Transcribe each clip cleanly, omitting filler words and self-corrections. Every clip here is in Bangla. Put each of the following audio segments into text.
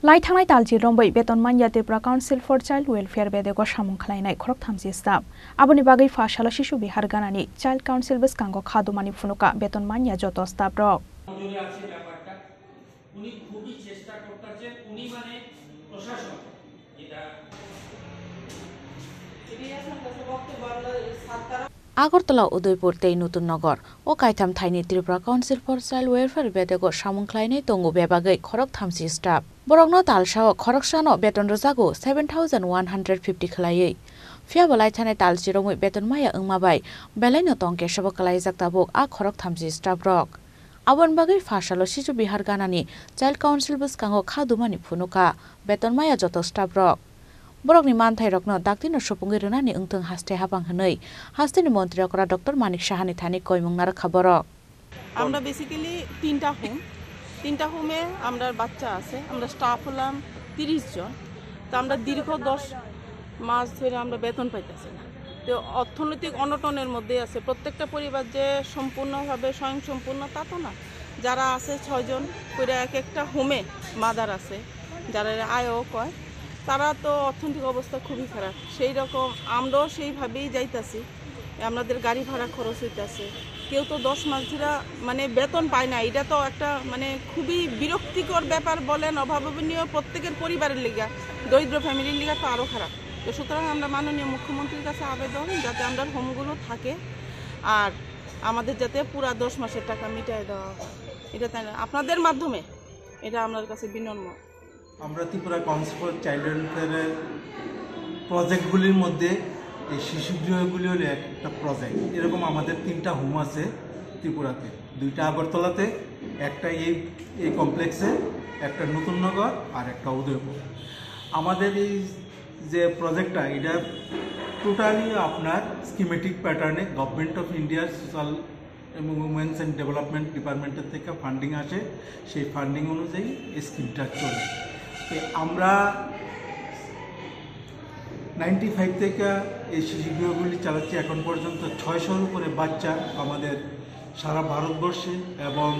লাই थांनाय तालजि रंबै बेतन मानिया Tripura council for child welfare बेदेगो सामुं खालायनाय खरक थामजि स्टाफ आबोनि बागै फाशाला शिशु बिहार गानानि चाइल्ड काउन्सिल बसकांगो खादुमानि फुनुका बेतन मानिया जत स्टाफ रक উনি খুবই চেষ্টা করতেছেন উনি মানে প্রশাসন এটা আগরতলা উদয়পুর তেই নতুন নগর ও কাইথাম থাইনি Tripura council for child welfare বেদেগো সামুং খালাयनाय तंगो बेबागै खरक थामसि स्टाफ बरकनो तालसाओ खरकसानो बेतन रजागो 7150 खलायै फियाबो लायथानाय तालजि रंगै बेतन माया ओंमाबाय बेलायनो तंके सबो खलायजाक ताबुक आ खरक थामसि स्टाफ रक आबन बागै फाशालो शिशु बिहार गानानि चाइल्ड काउन्सिल बसकांगो खादुमानि फुनुका बेतन माया जत स्टाफ रक बरकनि मानथाय रकनो दाक्तिनो सपुंगै रनानि ओंथों हास्ते हाबां हनै हास्तेनि मन्त्री करा डॉक्टर मानिक साहानि थानि कयमुंनार खबरक আমরা বেসিক্যালি তিনটা হোমে আমরা বাচ্চা আছে আমরা স্টাফ হলাম 30 জন তো আমরা দীর্ঘ 10 মাস ধরে আমরা বেতন পাইতেছি না তো অর্থনৈতিক অনটনের মধ্যে আছে প্রত্যেকটা পরিবার যে সম্পূর্ণভাবে স্বয়ংসম্পূর্ণ তা তো না যারা আছে 6 জন করে এক একটা হোমে মাদার আছে যারা আয়ও কয় তারা তো অর্থনৈতিক অবস্থা খুবই খারাপ সেই রকম আমরাও সেইভাবেই যাইতাছি আমাদের গাড়ি ভাড়া খরচ হইতাছে কেউ তো 10 মাস ধরে মানে বেতন পায় না এটা তো একটা মানে খুবই বিরক্তিকর ব্যাপার বলেন অভাবনীয় প্রত্যেকের পরিবারের লিগা দরিদ্র ফ্যামিলির লিগা তো আরো খারাপ তো সুতরাং আমরা মাননীয় মুখ্যমন্ত্রীর কাছে আবেদন যাতে আমরা হোমগুলো থাকে আর আমাদের যাতে পুরো 10 মাসের টাকা মিটায় দেওয়া এটা তাই আপনাদের মাধ্যমে এটা আমাদের কাছে বিনম্র আমরা ত্রিপুরা কাউন্সিল ফর চাইল্ড ওয়েলফেয়ারের প্রজেক্টগুলির মধ্যে এই শিশু গৃহগুলি হলো একটা প্রজেক্ট এরকম আমাদের 3টা হোম আছে ত্রিপুরাতে 2টা আগরতলাতে একটা এই কমপ্লেক্সে একটা নতুন নগর আর একটা উদয়পুর আমাদের এই যে প্রজেক্টটা এটা টোটালি আপনার স্কিমেটিক প্যাটার্নে গভর্নমেন্ট অফ ইন্ডিয়ার সোশ্যাল এবং উমেন্স অ্যান্ড ডেভেলপমেন্ট ডিপার্টমেন্টের থেকে ফান্ডিং আসে সেই ফান্ডিং অনুযায়ী এই স্কিমটা চলে আমরা 95 থেকে এই শিশুগৃহগুলি চালাচ্ছি এখন পর্যন্ত 600-এর উপরে বাচ্চা আমাদের সারা ভারতবর্ষে এবং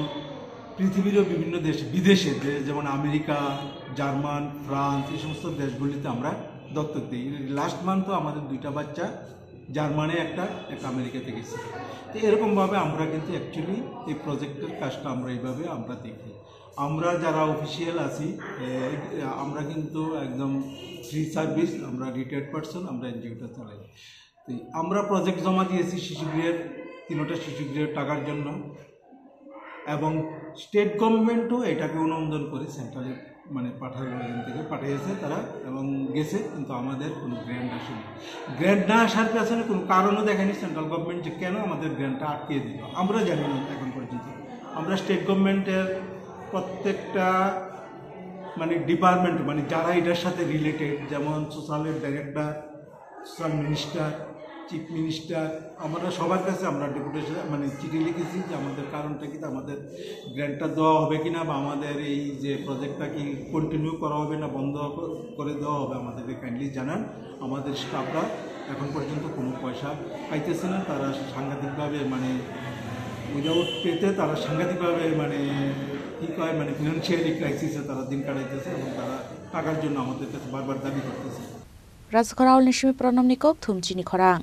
পৃথিবীরও বিভিন্ন বিদেশে যেমন আমেরিকা জার্মান ফ্রান্স এই সমস্ত দেশগুলিতে আমরা দত্তক দিই লাস্ট মান্থও আমাদের 2টা বাচ্চা জার্মানে একটা আমেরিকাতে গেছে তো এরকমভাবে আমরা কিন্তু অ্যাকচুয়ালি এই প্রজেক্টের কাজটা আমরা এইভাবে আমরা দেখি আমরা যারা অফিসিয়াল আছি আমরা কিন্তু একদম ফ্রি সার্ভিস আমরা রিটায়ার্ড পারসন আমরা এনজিওটা চালাই তো আমরা প্রজেক্ট জমা দিয়েছি শিশুগৃহের 3টা শিশুগৃহের টাকার জন্য এবং স্টেট গভর্নমেন্টও এটাকে অনুমোদন করে সেন্ট্রালে মানে পাঠিয়েছে তারা এবং গেছে কিন্তু আমাদের কোনো গ্র্যান্ট আসেনি গ্র্যান্ট না আসার পেছনে কোনো কারণও দেখেনি সেন্ট্রাল গভর্নমেন্ট যে কেন আমাদের গ্র্যান্টটা আটকিয়ে দিল আমরা জানি না এখন পর্যন্ত আমরা স্টেট গভর্নমেন্টের প্রত্যেকটা মানে ডিপার্টমেন্ট মানে যারা এটার সাথে রিলেটেড যেমন সোশ্যালের director social minister chief minister আমরা সবার কাছে আমরা ডেপুটেশন মানে চিঠি লিখেছি যে আমাদের কারণটা কি আমাদের গ্র্যান্টটা দেওয়া হবে কিনা বা আমাদের এই যে প্রজেক্টটা কি কন্টিনিউ করা হবে না বন্ধ করে দেওয়া হবে আমাদেরকে কাইন্ডলি জানান আমাদের স্টাফরা এখন পর্যন্ত কোনো পয়সা পাইতেছে না তারা সাংঘাতিকভাবে মানে উইদাউট পেতে তারা সাংঘাতিকভাবে মানে কী কয় মানে ফিনান্সিয়ালি ক্রাইসিসে তারা দিন কাটাইতেছে এবং তারা টাকার জন্য আমাদের কাছে বারবার দাবি করতেছে রাজঘরাউল নিশমি প্রণম নিকক থুমচিনি খরাং